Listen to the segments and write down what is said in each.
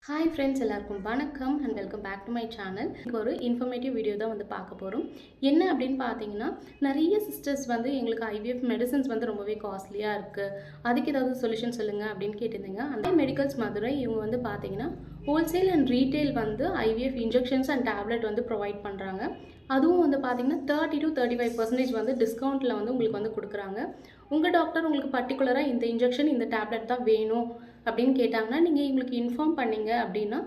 Hi friends, எல்லாருக்கும் வணக்கம் and welcome back to my channel. இங்கே ஒரு இன்ஃபர்மேட்டிவ் வீடியோ தான் வந்து பார்க்க போகிறோம். என்ன அப்படின்னு பார்த்தீங்கன்னா, நிறைய சிஸ்டர்ஸ் வந்து எங்களுக்கு ஐவிஎஃப் மெடிசன்ஸ் வந்து ரொம்பவே காஸ்ட்லியாக இருக்குது, அதுக்கு ஏதாவது சொல்யூஷன் சொல்லுங்கள் அப்படின்னு கேட்டிருந்தீங்க. அந்த மெடிக்கல்ஸ் மதுரை இவங்க வந்து பார்த்தீங்கன்னா ஹோல்சேல் அண்ட் ரீட்டெயில் வந்து ஐவிஎஃப் இன்ஜெக்ஷன்ஸ் அண்ட் டேப்லெட் வந்து ப்ரொவைட் பண்ணுறாங்க. அதுவும் வந்து பார்த்தீங்கன்னா 30 to 35% வந்து டிஸ்கவுண்ட்டில் வந்து உங்களுக்கு வந்து கொடுக்குறாங்க. உங்கள் டாக்டர் உங்களுக்கு பர்டிகுலராக இந்த இன்ஜெக்ஷன் இந்த டேப்லெட் தான் வேணும் அப்படின்னு கேட்டாங்கன்னா, நீங்கள் இவங்களுக்கு இன்ஃபார்ம் பண்ணீங்க அப்படின்னா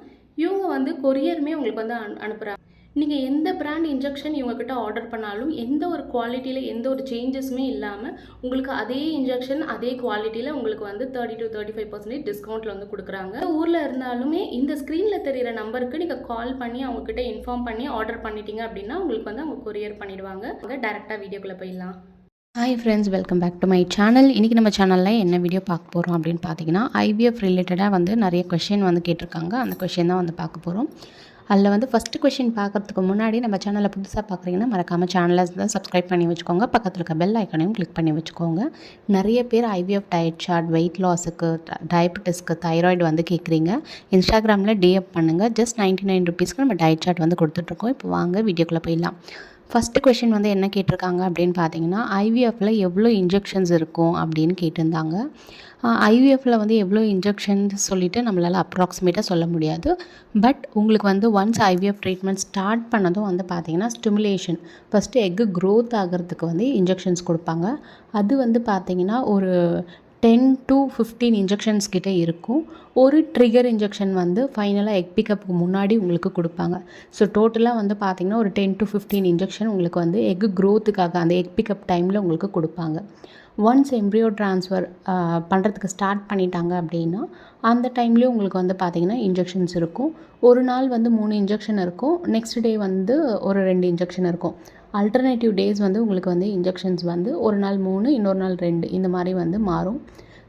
இவங்க வந்து கொரியருமே உங்களுக்கு வந்து அனுப்புகிறாங்க. நீங்கள் எந்த பிராண்ட் இன்ஜெக்ஷன் இவங்கக்கிட்ட ஆர்டர் பண்ணாலும் எந்த ஒரு குவாலிட்டியில் எந்த ஒரு சேஞ்சஸுமே இல்லாமல் உங்களுக்கு அதே இன்ஜெக்ஷன் அதே குவாலிட்டியில் உங்களுக்கு வந்து 30 to 35% டிஸ்கவுண்ட்டில் வந்து கொடுக்குறாங்க. ஊரில் இருந்தாலுமே இந்த ஸ்க்ரீனில் தெரிகிற நம்பருக்கு நீங்கள் கால் பண்ணி அவங்கக்கிட்ட இன்ஃபார்ம் பண்ணி ஆர்டர் பண்ணிட்டீங்க அப்படின்னா உங்களுக்கு வந்து அவங்க கொரியர் பண்ணிடுவாங்க. அங்கே டேரெக்டாக வீடியோக்குள்ளே போயிடலாம். Hi friends, welcome back to my channel. இன்றைக்கி நம்ம சேனலில் என்ன வீடியோ பார்க்க போகிறோம் அப்படின்னு பார்த்தீங்கன்னா, ஐவிஎஃப் ரிலேட்டடாக வந்து நிறைய கொஷின் வந்து கேட்டிருக்காங்க. அந்த கொஷின் தான் வந்து பார்க்க போகிறோம். அதில் வந்து ஃபஸ்ட்டு கொஷின் பார்க்குறதுக்கு முன்னாடி நம்ம சேனலை புதுசாக பார்க்குறீங்கன்னா மறக்காமல் சேனலை தான் சப்ஸ்கிரைப் பண்ணி வச்சுக்கோங்க. பக்கத்தில் இருக்க பெல் ஐக்கனையும் கிளிக் பண்ணி வச்சுக்கோங்க. நிறைய பேர் ஐவிஎஃப் டயட் சார்ட், வெயிட் லாஸுக்கு, டயபெட்டிஸ்க்கு, தைராய்டு வந்து கேட்குறீங்க. இன்ஸ்டாகிராமில் டிஎப் பண்ணுங்கள். ஜஸ்ட் 99 ருபீஸ்க்கு நம்ம டயட் சார்ட் வந்து கொடுத்துட்ருக்கோம். இப்போ வாங்க வீடியோக்குள்ளே போயிடலாம். ஃபஸ்ட்டு கொஷின் வந்து என்ன கேட்டிருக்காங்க அப்படின்னு பார்த்தீங்கன்னா, ஐவிஎஃப்பில் எவ்வளோ இன்ஜெக்ஷன்ஸ் இருக்கும் அப்படின்னு கேட்டிருந்தாங்க. ஐவிஎஃப்பில் வந்து எவ்வளோ இன்ஜெக்ஷன்ஸ் சொல்லிவிட்டு நம்மளால் அப்ராக்சிமேட்டாக சொல்ல முடியாது. பட் உங்களுக்கு வந்து ஒன்ஸ் ஐவிஎஃப் ட்ரீட்மெண்ட் ஸ்டார்ட் பண்ணதும் வந்து பார்த்திங்கன்னா ஸ்டிமுலேஷன், ஃபஸ்ட்டு எக்கு க்ரோத் ஆகிறதுக்கு வந்து இன்ஜெக்ஷன்ஸ் கொடுப்பாங்க. அது வந்து பார்த்திங்கன்னா ஒரு 10 to 15 இன்ஜெக்ஷன்ஸ் கிட்டே இருக்கும். ஒரு ட்ரிகர் இன்ஜெக்ஷன் வந்து ஃபைனலாக எக் பிக்கப்புக்கு முன்னாடி உங்களுக்கு கொடுப்பாங்க. ஸோ டோட்டலாக வந்து பார்த்திங்கன்னா ஒரு 10 to 15 இன்ஜெக்ஷன் உங்களுக்கு வந்து எக் க்ரோத்துக்காக அந்த எக் பிக்கப் டைமில் உங்களுக்கு கொடுப்பாங்க. ஒன்ஸ் எம்ப்ரியோ ட்ரான்ஸ்ஃபர் பண்ணுறதுக்கு ஸ்டார்ட் பண்ணிட்டாங்க அப்படின்னா அந்த டைம்லேயும் உங்களுக்கு வந்து பார்த்திங்கன்னா இன்ஜெக்ஷன்ஸ் இருக்கும். ஒரு நாள் வந்து 3 இன்ஜெக்ஷன் இருக்கும். நெக்ஸ்ட் டே வந்து ஒரு 2 இன்ஜெக்ஷன் இருக்கும். அல்டர்னேட்டிவ் டேஸ் வந்து உங்களுக்கு வந்து இன்ஜெக்ஷன்ஸ் வந்து ஒரு நாள் 3, இன்னொரு நாள் 2 இந்த மாதிரி வந்து மாறும்.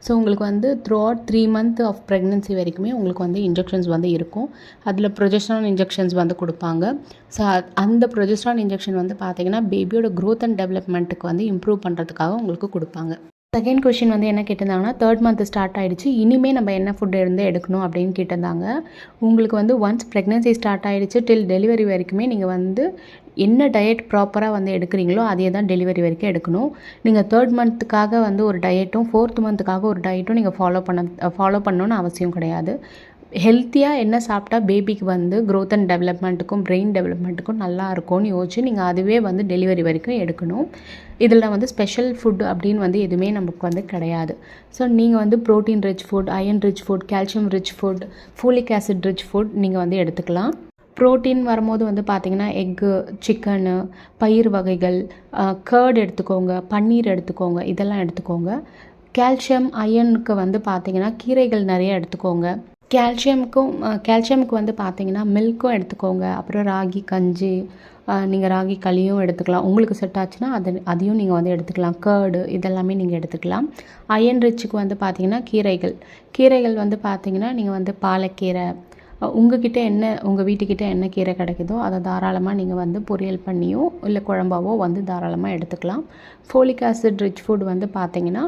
ஸோ உங்களுக்கு வந்து throughout 3 months of pregnancy வரைக்குமே உங்களுக்கு வந்து இன்ஜெக்ஷன்ஸ் வந்து இருக்கும். அதில் ப்ரொஜெஸ்ட்ரான் இன்ஜெக்ஷன்ஸ் வந்து கொடுப்பாங்க. ஸோ அந்த ப்ரொஜெஸ்ட்ரான் இன்ஜெக்ஷன் வந்து பார்த்திங்கன்னா பேபியோட க்ரோத் அண்ட் டெவலப்மெண்ட்டுக்கு வந்து இம்ப்ரூவ் பண்ணுறதுக்காக உங்களுக்கு கொடுப்பாங்க. செகண்ட் கொஷின் வந்து என்ன கேட்டிருந்தாங்கன்னா, 3rd month ஸ்டார்ட் ஆகிடுச்சு, இனிமேல் நம்ம என்ன ஃபுட் இருந்து எடுக்கணும் அப்படின்னு கேட்டிருந்தாங்க. உங்களுக்கு வந்து ஒன்ஸ் ப்ரெக்னென்சி ஸ்டார்ட் ஆகிடுச்சு டில் டெலிவரி வரைக்குமே நீங்கள் வந்து என்ன டயட் ப்ராப்பராக வந்து எடுக்கிறீங்களோ அதே தான் டெலிவரி வரைக்கும் எடுக்கணும். நீங்கள் 3rd monthக்காக வந்து ஒரு டயட்டும் 4th monthக்காக ஒரு டயட்டும் நீங்கள் ஃபாலோ பண்ணணுன்னு அவசியம் கிடையாது. ஹெல்த்தியாக என்ன சாப்பிட்டா பேபிக்கு வந்து க்ரோத் அண்ட் டெவலப்மெண்ட்டுக்கும் பிரெயின் டெவலப்மெண்ட்டுக்கும் நல்லா இருக்கும்னு யோசிச்சு நீங்கள் அதுவே வந்து டெலிவரி வரைக்கும் எடுக்கணும். இதில் வந்து ஸ்பெஷல் ஃபுட் அப்படின்னு வந்து எதுவுமே நமக்கு வந்து கிடையாது. ஸோ நீங்கள் வந்து protein rich food, iron rich food, calcium rich food, folic acid rich food நீங்கள் வந்து எடுத்துக்கலாம். ப்ரோட்டீன் வரும்போது வந்து பார்த்திங்கன்னா எக்கு, சிக்கனு, பயிர் வகைகள், கர்ட் எடுத்துக்கோங்க, பன்னீர் எடுத்துக்கோங்க, இதெல்லாம் எடுத்துக்கோங்க. கால்சியம், அயனுக்கு வந்து பார்த்திங்கன்னா கீரைகள் நிறைய எடுத்துக்கோங்க. கால்சியமுக்கு வந்து பார்த்திங்கன்னா மில்க்கும் எடுத்துக்கோங்க. அப்புறம் ராகி கஞ்சி, நீங்கள் ராகி களியும் எடுத்துக்கலாம். உங்களுக்கு செட் ஆச்சுன்னா அதையும் நீங்கள் வந்து எடுத்துக்கலாம். கர்டு இதெல்லாமே நீங்கள் எடுத்துக்கலாம். அயன் ரிச்சுக்கு வந்து பார்த்திங்கன்னா கீரைகள் வந்து பார்த்திங்கன்னா நீங்கள் வந்து பாலக்கீரை, உங்கள் வீட்டுக்கிட்ட என்ன கீரை கிடைக்குதோ அதை தாராளமாக நீங்கள் வந்து பொரியல் பண்ணியோ இல்லை குழம்பாவோ வந்து தாராளமாக எடுத்துக்கலாம். ஃபோலிக் ஆசிட் ரிச் ஃபுட் வந்து பார்த்திங்கன்னா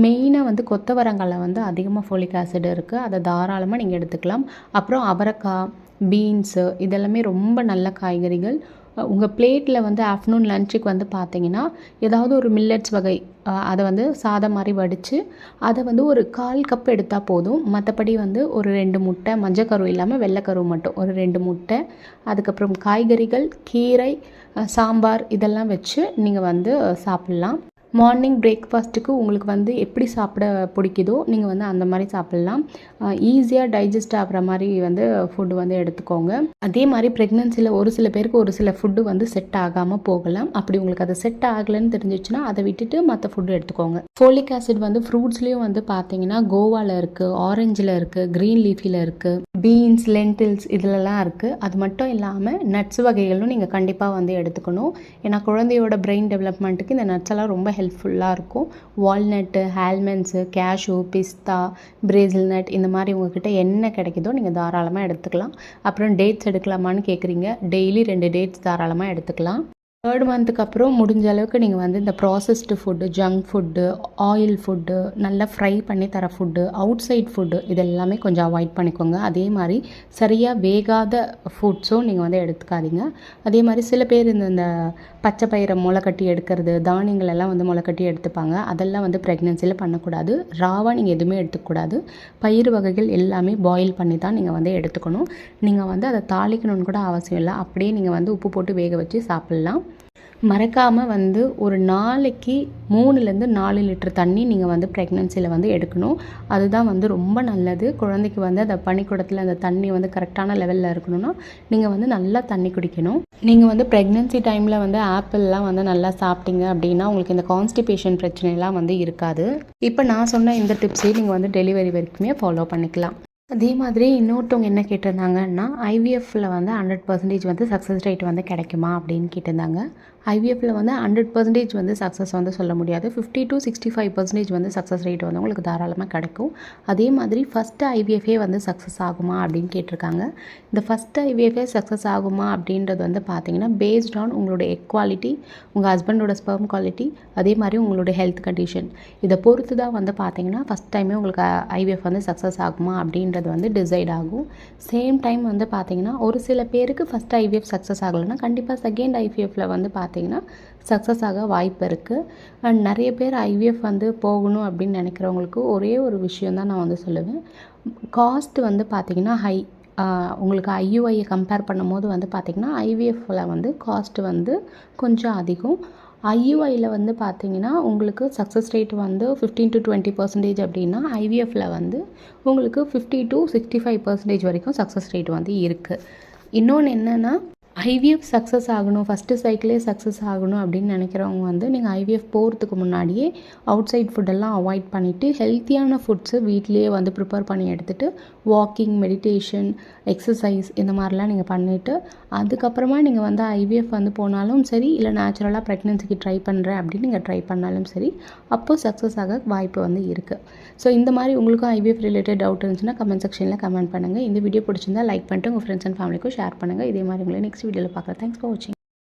மெயினாக வந்து கொத்தவரங்காயில் வந்து அதிகமாக ஃபோலிக் ஆசிட் இருக்குது, அதை தாராளமாக நீங்கள் எடுத்துக்கலாம். அப்புறம் அவரைக்காய், பீன்ஸு இதெல்லாமே ரொம்ப நல்ல காய்கறிகள். உங்கள் பிளேட்டில் வந்து ஆஃப்டர்நூன் லஞ்சுக்கு வந்து பார்த்திங்கன்னா ஏதாவது ஒரு மில்லட்ஸ் வகை அதை வந்து சாதம் மாதிரி வடித்து அதை வந்து ஒரு 1/4 கப் எடுத்தால் போதும். மற்றபடி வந்து ஒரு 2 முட்டை, மஞ்சக்கரு இல்லாமல் வெள்ளைக்கரு மட்டும் ஒரு 2 முட்டை, அதுக்கப்புறம் காய்கறிகள், கீரை, சாம்பார் இதெல்லாம் வச்சு நீங்கள் வந்து சாப்பிட்லாம். மார்னிங் பிரேக்ஃபாஸ்ட்டுக்கு உங்களுக்கு வந்து எப்படி சாப்பிட பிடிக்குதோ நீங்கள் வந்து அந்த மாதிரி சாப்பிட்லாம். ஈஸியாக டைஜஸ்ட் ஆகிற மாதிரி வந்து ஃபுட்டு வந்து எடுத்துக்கோங்க. அதே மாதிரி ப்ரெக்னென்சியில் ஒரு சில பேருக்கு ஒரு சில ஃபுட்டு வந்து செட் ஆகாமல் போகலாம். அப்படி உங்களுக்கு அது செட் ஆகலைன்னு தெரிஞ்சிச்சுன்னா அதை விட்டுட்டு மற்ற ஃபுட்டு எடுத்துக்கோங்க. ஃபோலிக் ஆசிட் வந்து ஃப்ரூட்ஸ்லேயும் வந்து பார்த்தீங்கன்னா கோவாவில் இருக்குது, ஆரஞ்சில் இருக்குது, க்ரீன் லீஃபியில் இருக்குது, பீன்ஸ், லென்டில்ஸ் இதிலலாம் இருக்குது. அது மட்டும் இல்லாமல் நட்ஸ் வகைகளும் நீங்கள் கண்டிப்பாக வந்து எடுத்துக்கணும். ஏன்னா குழந்தையோட பிரெயின் டெவலப்மெண்ட்டுக்கு இந்த நட்ஸ் எல்லாம் ரொம்ப ஹெல்ப்ஃபுல்லாக இருக்கும். வால்நட்டு, ஆல்மண்ட்ஸு, கேஷ்யூ, பிஸ்தா, பிரேசில் நட் இந்த மாதிரி உங்கள்கிட்ட என்ன கிடைக்குதோ நீங்கள் தாராளமாக எடுத்துக்கலாம். அப்புறம் டேட்ஸ் எடுக்கலாமான்னு கேட்குறீங்க. டெய்லி 2 டேட்ஸ் தாராளமாக எடுத்துக்கலாம். 3rd மந்த்துக்கு அப்புறம் முடிஞ்ச அளவுக்கு நீங்கள் வந்து இந்த processed food, junk food, oil food, நல்லா ஃப்ரை பண்ணி தர ஃபுட்டு, அவுட் சைட் ஃபுட்டு இது எல்லாமே கொஞ்சம் அவாய்ட் பண்ணிக்கோங்க. அதே மாதிரி சரியாக வேகாத ஃபுட்ஸும் நீங்கள் வந்து எடுத்துக்காதீங்க. அதே மாதிரி சில பேர் இந்த பச்சை பயிரை முளைக்கட்டி எடுக்கிறது, தானியங்கள் எல்லாம் வந்து முளைக்கட்டி எடுத்துப்பாங்க. அதெல்லாம் வந்து ப்ரெக்னென்சியில் பண்ணக்கூடாது. ராவாக நீங்கள் எதுவுமே எடுத்துக்கூடாது. பயிர் வகைகள் எல்லாமே பாயில் பண்ணி தான் நீங்கள் வந்து எடுத்துக்கணும். நீங்கள் வந்து அதை தாளிக்கணும்னு கூட அவசியம் இல்லை. அப்படியே நீங்கள் வந்து உப்பு போட்டு வேக வச்சு சாப்பிட்லாம். மறக்காமல் வந்து ஒரு நாளைக்கு 3லேருந்து 4 லிட்டர் தண்ணி நீங்கள் வந்து ப்ரெக்னென்சியில் வந்து எடுக்கணும். அதுதான் வந்து ரொம்ப நல்லது. குழந்தைக்கு வந்து அந்த பனிக்குடத்தில் அந்த தண்ணி வந்து கரெக்டான லெவலில் இருக்கணும்னா நீங்கள் வந்து நல்லா தண்ணி குடிக்கணும். நீங்கள் வந்து ப்ரெக்னென்சி டைமில் வந்து ஆப்பிள்லாம் வந்து நல்லா சாப்பிட்டீங்க அப்படின்னா உங்களுக்கு இந்த கான்ஸ்டிபேஷன் பிரச்சனைலாம் வந்து இருக்காது. இப்போ நான் சொன்ன இந்த டிப்ஸே நீங்கள் வந்து டெலிவரி வரைக்குமே ஃபாலோ பண்ணிக்கலாம். அதே மாதிரி இன்னொருத்தவங்க என்ன கேட்டிருந்தாங்கன்னா, ஐவிஎஃப்பில் வந்து 100% வந்து சக்ஸஸ் ரேட் வந்து கிடைக்குமா அப்படின்னு கேட்டிருந்தாங்க. ஐவிஎஃப்பில் வந்து 100% வந்து சக்ஸஸ் வந்து சொல்ல முடியாது. 50 to 65% வந்து சக்ஸஸ் ரேட் வந்து உங்களுக்கு தாராளமாக கிடைக்கும். அதே மாதிரி ஃபஸ்ட்டு ஐவிஎஃப்ஏ வந்து சக்ஸஸ் ஆகுமா அப்படின்னு கேட்டிருக்காங்க. இந்த ஃபஸ்ட்டு ஐவிஎஃப்ஏ சக்ஸஸ் ஆகுமா அப்படின்றது வந்து பார்த்தீங்கன்னா பேஸ்ட் ஆன் உங்களோட எக் குவாலிட்டி, உங்கள் ஹஸ்பண்டோட ஸ்பெர்ம் குவாலிட்டி, அதே மாதிரி உங்களோட ஹெல்த் கண்டிஷன் இதை பொறுத்து தான் வந்து பார்த்தீங்கன்னா ஃபஸ்ட் டைமே உங்களுக்கு ஐவிஎஃப் வந்து சக்ஸஸ் ஆகுமா அப்படின்றது வந்து டிசைட் ஆகும். சேம் டைம் வந்து பார்த்தீங்கன்னா ஒரு சில பேருக்கு ஃபஸ்ட் ஐவிஎஃப் சக்ஸஸ் ஆகலைன்னா கண்டிப்பாக செகண்ட் ஐவிஎஃப்பில் வந்து பார்த்தீங்கன்னா சக்ஸஸ் ஆக வாய்ப்பு இருக்குது. அண்ட் நிறைய பேர் ஐவிஎஃப் வந்து போகணும் அப்படின்னு நினைக்கிறவங்களுக்கு ஒரே ஒரு விஷயம் தான் நான் வந்து சொல்லுவேன். காஸ்ட் வந்து பார்த்திங்கன்னா உங்களுக்கு ஐயுஐயை கம்பேர் பண்ணும்போது வந்து பார்த்திங்கன்னா ஐவிஎஃப்பில் வந்து காஸ்ட் வந்து கொஞ்சம் அதிகம். ஐயுஐயில் வந்து பார்த்திங்கன்னா உங்களுக்கு சக்ஸஸ் ரேட் வந்து 15 to 20% அப்படின்னா ஐவிஎஃப்பில் வந்து உங்களுக்கு 50 to 65% வரைக்கும் சக்ஸஸ் ரேட் வந்து இருக்குது. இன்னொன்று என்னென்னா ஐவிஎஃப் சக்ஸஸ் ஆகணும், ஃபஸ்ட்டு சைக்கிளே சக்ஸஸ் ஆகணும் அப்படின்னு நினைக்கிறவங்க வந்து நீங்கள் ஐவிஎஃப் போகிறதுக்கு முன்னாடியே அவுட் சைட் ஃபுட்டெல்லாம் அவாய்ட் பண்ணிவிட்டு ஹெல்த்தியான ஃபுட்ஸு வீட்லேயே வந்து ப்ரிப்பேர் பண்ணி எடுத்துகிட்டு வாக்கிங், மெடிடேஷன், எக்ஸசைஸ் இந்த மாதிரிலாம் நீங்கள் பண்ணிவிட்டு அதுக்கப்புறமா நீங்கள் வந்து ஐவிஎஃப் வந்து போனாலும் சரி, இல்லை நேச்சுரலாக ப்ரெக்னென்சிக்கு ட்ரை பண்ணுறேன் அப்படின்னு நீங்கள் ட்ரை பண்ணாலும் சரி, அப்போது சக்ஸஸ் ஆக வாய்ப்பு வந்து இருக்குது. ஸோ இந்த மாதிரி உங்களுக்கும் ஐவிஎஃப் ரிலேட்டட் டவுட் இருந்துச்சுன்னா கமெண்ட் செக்ஷனில் கமெண்ட் பண்ணுங்கள். இந்த வீடியோ பிடிச்சிருந்தா லைக் பண்ணிட்டு உங்கள் ஃப்ரெண்ட்ஸ் அண்ட் ஃபேமிலிக்கும் ஷேர் பண்ணுங்கள். இதே மாதிரி உங்களை நெக்ஸ்ட் வீடியோவில் பார்க்குறேன். தேங்க்ஸ் ஃபார் வாட்சிங்.